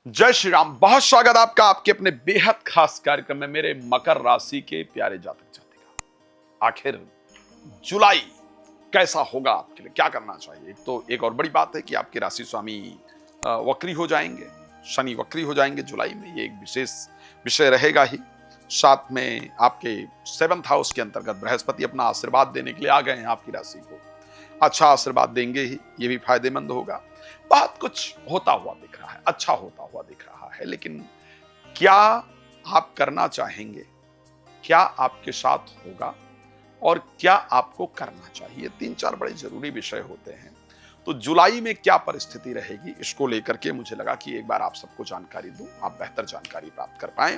जय श्री राम। बहुत स्वागत आपका आपके अपने बेहद खास कार्यक्रम में मेरे मकर राशि के प्यारे जातक जातिका। आखिर जुलाई कैसा होगा आपके लिए, क्या करना चाहिए? एक और बड़ी बात है कि आपके राशि स्वामी वक्री हो जाएंगे, शनि वक्री हो जाएंगे जुलाई में। ये एक विशेष विषय रहेगा ही। साथ में आपके 7th हाउस के अंतर्गत बृहस्पति अपना आशीर्वाद देने के लिए आ गए हैं आपकी राशि को। अच्छा आशीर्वाद देंगे ही, ये भी फायदेमंद होगा। बात कुछ होता हुआ दिख रहा है, अच्छा होता हुआ दिख रहा है, लेकिन क्या आप करना चाहेंगे, क्या आपके साथ होगा और क्या आपको करना चाहिए? 3-4 बड़े जरूरी विषय होते हैं। तो जुलाई में क्या परिस्थिति रहेगी, इसको लेकर के मुझे लगा कि एक बार आप सबको जानकारी दूं, आप बेहतर जानकारी प्राप्त कर पाएं।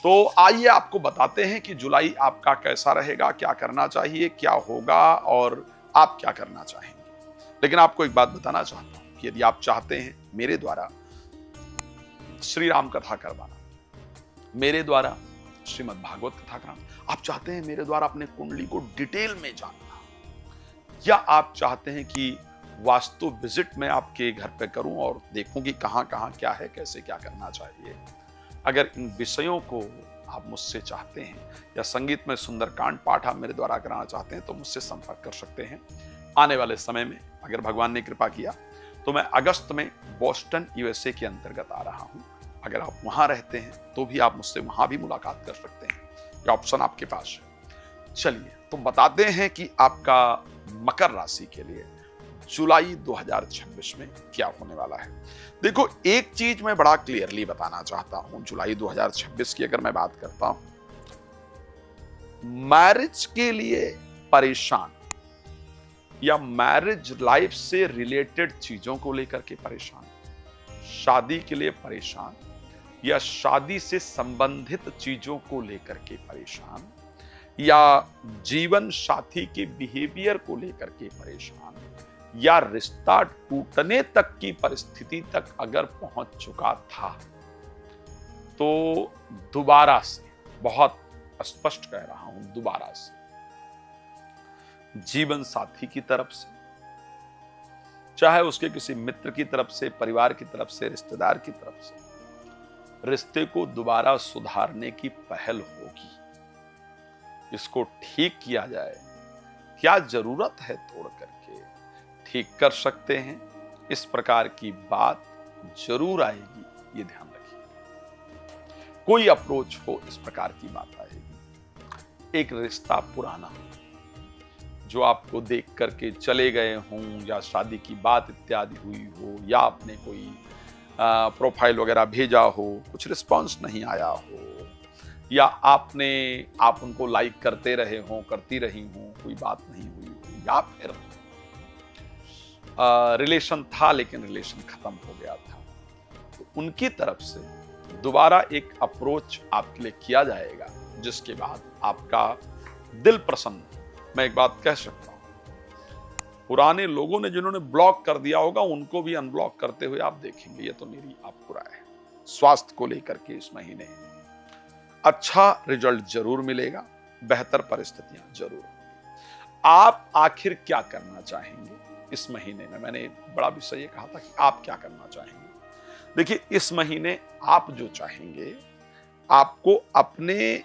तो आइए आपको बताते हैं कि जुलाई आपका कैसा रहेगा, क्या करना चाहिए, क्या होगा और आप क्या करना चाहेंगे। लेकिन आपको एक बात बताना चाहता हूं कि यदि आप चाहते हैं मेरे द्वारा श्री राम कथा करवाना, मेरे द्वारा श्रीमद् भागवत कथा कराना, आप चाहते हैं मेरे द्वारा अपने कुंडली को डिटेल में जानना, या आप चाहते हैं कि वास्तु विजिट में आपके घर पे करूं और देखूं कि कहां कहां क्या है, कैसे क्या करना चाहिए, अगर इन विषयों को आप मुझसे चाहते हैं या संगीत में सुंदरकांड पाठ आप मेरे द्वारा कराना चाहते हैं तो मुझसे संपर्क कर सकते हैं। आने वाले समय में अगर भगवान ने कृपा किया तो मैं अगस्त में बोस्टन यूएसए के अंतर्गत आ रहा हूं। अगर आप वहां रहते हैं तो भी आप मुझसे वहां भी मुलाकात कर सकते हैं, ये ऑप्शन आपके पास है। चलिए तो बताते हैं कि आपका मकर राशि के लिए जुलाई 2026 में क्या होने वाला है। देखो, एक चीज मैं बड़ा क्लियरली बताना चाहता हूं। जुलाई 2026 की अगर मैं बात करता हूं, मैरिज के लिए परेशान या मैरिज लाइफ से रिलेटेड चीजों को लेकर के परेशान, शादी के लिए परेशान या शादी से संबंधित चीजों को लेकर के परेशान, या जीवन साथी के बिहेवियर को लेकर के परेशान, या रिश्ता टूटने तक की परिस्थिति तक अगर पहुंच चुका था तो दोबारा से, बहुत स्पष्ट कह रहा हूं, दोबारा से जीवन साथी की तरफ से, चाहे उसके किसी मित्र की तरफ से, परिवार की तरफ से, रिश्तेदार की तरफ से, रिश्ते को दोबारा सुधारने की पहल होगी। इसको ठीक किया जाए, क्या जरूरत है तोड़ करके ठीक कर सकते हैं, इस प्रकार की बात जरूर आएगी, ये ध्यान रखिए। कोई अप्रोच हो, इस प्रकार की बात आएगी। एक रिश्ता पुराना जो आपको देख करके चले गए हों, या शादी की बात इत्यादि हुई हो, या आपने कोई प्रोफाइल वगैरह भेजा हो, कुछ रिस्पांस नहीं आया हो, या आप उनको लाइक करते रहे हो, करती रही हो, कोई बात नहीं हुई हो, या फिर रिलेशन था लेकिन रिलेशन खत्म हो गया था, तो उनकी तरफ से दोबारा एक अप्रोच आपके लिए किया जाएगा, जिसके बाद आपका दिल प्रसन्न। मैं एक बात कह सकता हूं, पुराने लोगों ने जिन्होंने ब्लॉक कर दिया होगा उनको भी अनब्लॉक करते हुए आप देखेंगे। ये तो मेरी आपको राय है। स्वास्थ्य को लेकर के इस महीने अच्छा रिजल्ट जरूर मिलेगा, बेहतर परिस्थितियां जरूर। आप आखिर क्या करना चाहेंगे इस महीने में? मैंने बड़ा विषय ये कहा था कि आप क्या करना चाहेंगे। देखिए, इस महीने आप जो चाहेंगे, आपको अपने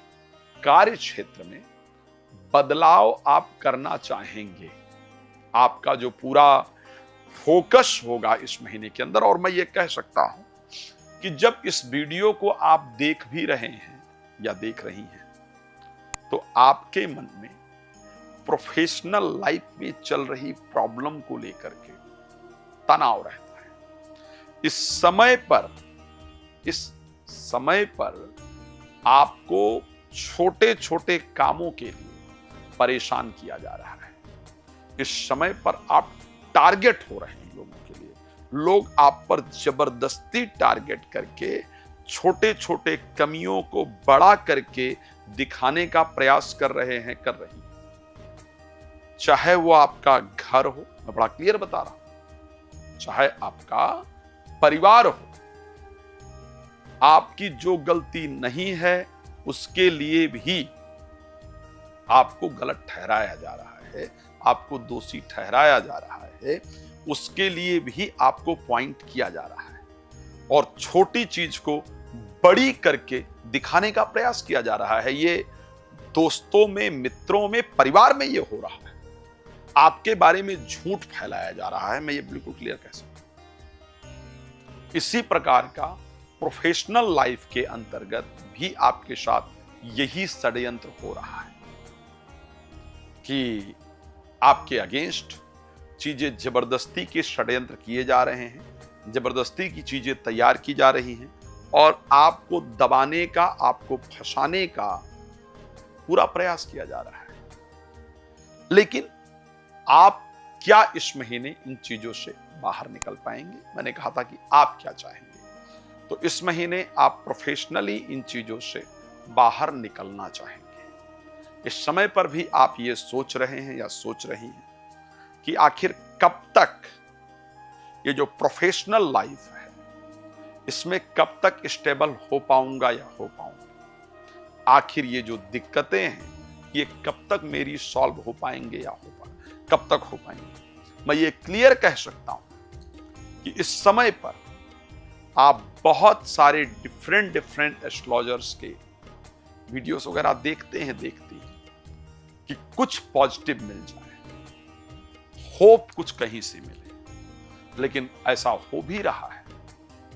कार्य क्षेत्र में बदलाव आप करना चाहेंगे। आपका जो पूरा फोकस होगा इस महीने के अंदर, और मैं ये कह सकता हूं कि जब इस वीडियो को आप देख भी रहे हैं या देख रही हैं, तो आपके मन में प्रोफेशनल लाइफ में चल रही प्रॉब्लम को लेकर के तनाव रहता है। इस समय पर आपको छोटे छोटे कामों के लिए परेशान किया जा रहा है। इस समय पर आप टारगेट हो रहे हैं लोगों के लिए। लोग आप पर जबरदस्ती टारगेट करके छोटे छोटे कमियों को बड़ा करके दिखाने का प्रयास कर रहे हैं, कर रही हैं। चाहे वो आपका घर हो, मैं बड़ा क्लियर बता रहा हूं, चाहे आपका परिवार हो, आपकी जो गलती नहीं है उसके लिए भी आपको गलत ठहराया जा रहा है, आपको दोषी ठहराया जा रहा है, उसके लिए भी आपको पॉइंट किया जा रहा है। और छोटी चीज को बड़ी करके दिखाने का प्रयास किया जा रहा है। ये दोस्तों में, मित्रों में, परिवार में ये हो रहा है। आपके बारे में झूठ फैलाया जा रहा है, मैं ये बिल्कुल क्लियर कह सकता हूं। इसी प्रकार का प्रोफेशनल लाइफ के अंतर्गत भी आपके साथ यही षड्यंत्र हो रहा है कि आपके अगेंस्ट चीजें जबरदस्ती के षड्यंत्र किए जा रहे हैं, जबरदस्ती की चीजें तैयार की जा रही हैं और आपको दबाने का, आपको फंसाने का पूरा प्रयास किया जा रहा है। लेकिन आप क्या इस महीने इन चीजों से बाहर निकल पाएंगे? मैंने कहा था कि आप क्या चाहेंगे। तो इस महीने आप प्रोफेशनली इन चीजों से बाहर निकलना चाहेंगे। इस समय पर भी आप ये सोच रहे हैं या सोच रही हैं कि आखिर कब तक ये जो प्रोफेशनल लाइफ है, इसमें कब तक स्टेबल हो पाऊंगा या हो पाऊंगा। आखिर ये जो दिक्कतें हैं, ये कब तक मेरी सॉल्व हो पाएंगे या कब तक हो पाएंगे। मैं ये क्लियर कह सकता हूं कि इस समय पर आप बहुत सारे डिफरेंट एस्ट्रोलॉजर्स के वीडियोस वगैरह देखते हैं, देखती हैं कि कुछ पॉजिटिव मिल जाए, होप कुछ कहीं से मिले। लेकिन ऐसा हो भी रहा है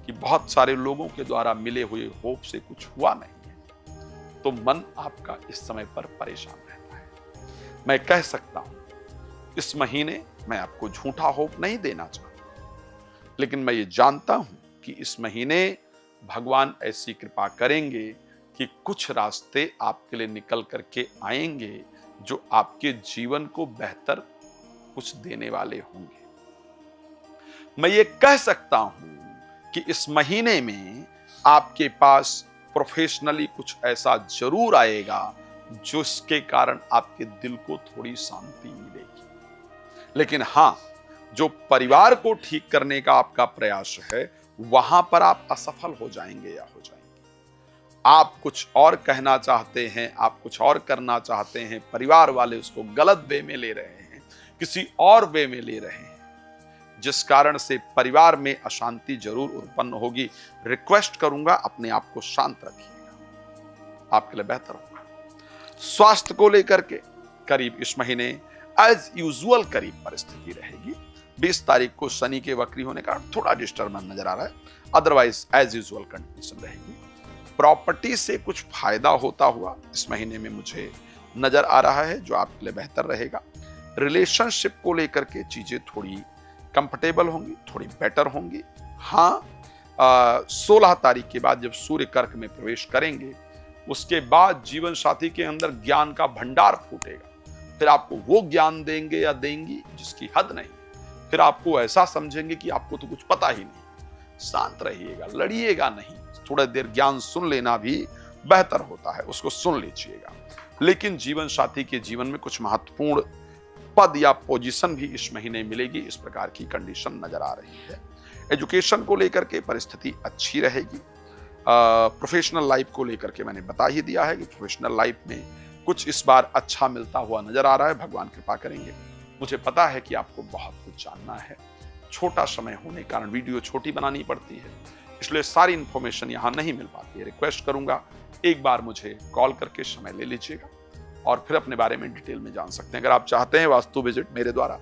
कि बहुत सारे लोगों के द्वारा मिले हुए होप से कुछ हुआ नहीं है, तो मन आपका इस समय पर परेशान रहता है। मैं कह सकता हूं इस महीने मैं आपको झूठा होप नहीं देना चाहता, लेकिन मैं ये जानता हूं कि इस महीने भगवान ऐसी कृपा करेंगे कि कुछ रास्ते आपके लिए निकल करके आएंगे जो आपके जीवन को बेहतर कुछ देने वाले होंगे। मैं ये कह सकता हूं कि इस महीने में आपके पास प्रोफेशनली कुछ ऐसा जरूर आएगा जिसके कारण आपके दिल को थोड़ी शांति मिलेगी। लेकिन हां, जो परिवार को ठीक करने का आपका प्रयास है, वहां पर आप असफल हो जाएंगे या हो जाएंगे। आप कुछ और कहना चाहते हैं, आप कुछ और करना चाहते हैं, परिवार वाले उसको गलत वे में ले रहे हैं, किसी और वे में ले रहे हैं, जिस कारण से परिवार में अशांति जरूर उत्पन्न होगी। रिक्वेस्ट करूंगा, अपने आप को शांत रखिएगा, आपके लिए बेहतर होगा। स्वास्थ्य को लेकर के करीब इस महीने एज यूजुअल करीब परिस्थिति रहेगी। 20 तारीख को शनि के वक्री होने का थोड़ा डिस्टर्बेंस नजर आ रहा है, अदरवाइज एज यूजुअल कंडीशन रहेगी। प्रॉपर्टी से कुछ फायदा होता हुआ इस महीने में मुझे नजर आ रहा है, जो आपके लिए बेहतर रहेगा। रिलेशनशिप को लेकर के चीजें थोड़ी कंफर्टेबल होंगी, थोड़ी बेटर होंगी। हाँ, 16 तारीख के बाद जब सूर्य कर्क में प्रवेश करेंगे, उसके बाद जीवन साथी के अंदर ज्ञान का भंडार फूटेगा। फिर आपको वो ज्ञान देंगे या देंगी जिसकी हद नहीं। फिर आपको ऐसा समझेंगे कि आपको तो कुछ पता ही नहीं। शांत रहिएगा, लड़िएगा नहीं। थोड़ा देर ज्ञान सुन लेना भी बेहतर होता है, उसको सुन लीजिएगा। लेकिन जीवन साथी के जीवन में कुछ महत्वपूर्ण पद या पोजीशन भी इस महीने मिलेगी, इस प्रकार की कंडीशन नजर आ रही है। एजुकेशन को लेकर के परिस्थिति अच्छी रहेगी। प्रोफेशनल लाइफ को लेकर के मैंने बता ही दिया है कि प्रोफेशनल लाइफ में कुछ इस बार अच्छा मिलता हुआ नजर आ रहा है। भगवान कृपा करेंगे। मुझे पता है कि आपको बहुत कुछ जानना है, छोटा समय होने के कारण वीडियो छोटी बनानी पड़ती है, इसलिए सारी इंफॉर्मेशन यहाँ नहीं मिल पाती है। रिक्वेस्ट करूंगा, एक बार मुझे कॉल करके समय ले लीजिएगा और फिर अपने बारे में डिटेल में जान सकते हैं। अगर आप चाहते हैं वास्तु विजिट मेरे द्वारा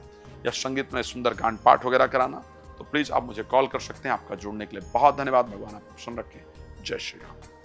या संगीत में सुंदरकांड पाठ वगैरह कराना, तो प्लीज आप मुझे कॉल कर सकते हैं। आपका जुड़ने के लिए बहुत धन्यवाद। भगवान आपको प्रसन्न रखें। जय श्री राम।